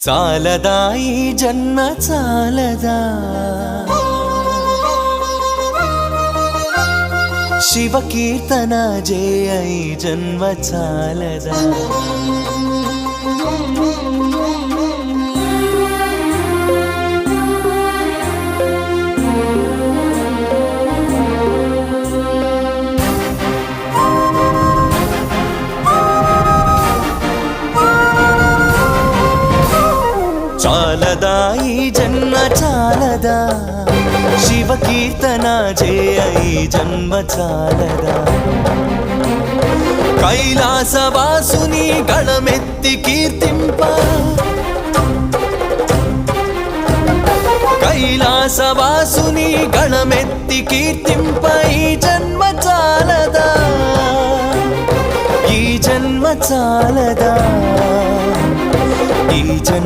చాలదా ఈ జన్మ చాలదా శివ కీర్తన జయ ఈ జన్మ చాలదా చాలదా ఈ జన్మ చాలదా శివ కీర్తన జయ ఈ జన్మ చాలదా కైలాసవాసుని గళమెత్తి కీర్తింప కైలాసవాసుని గళమెత్తి కీర్తింప ఈ జన్మ చాలదా ఈ జన్మ చాలదా ఈ జన్మ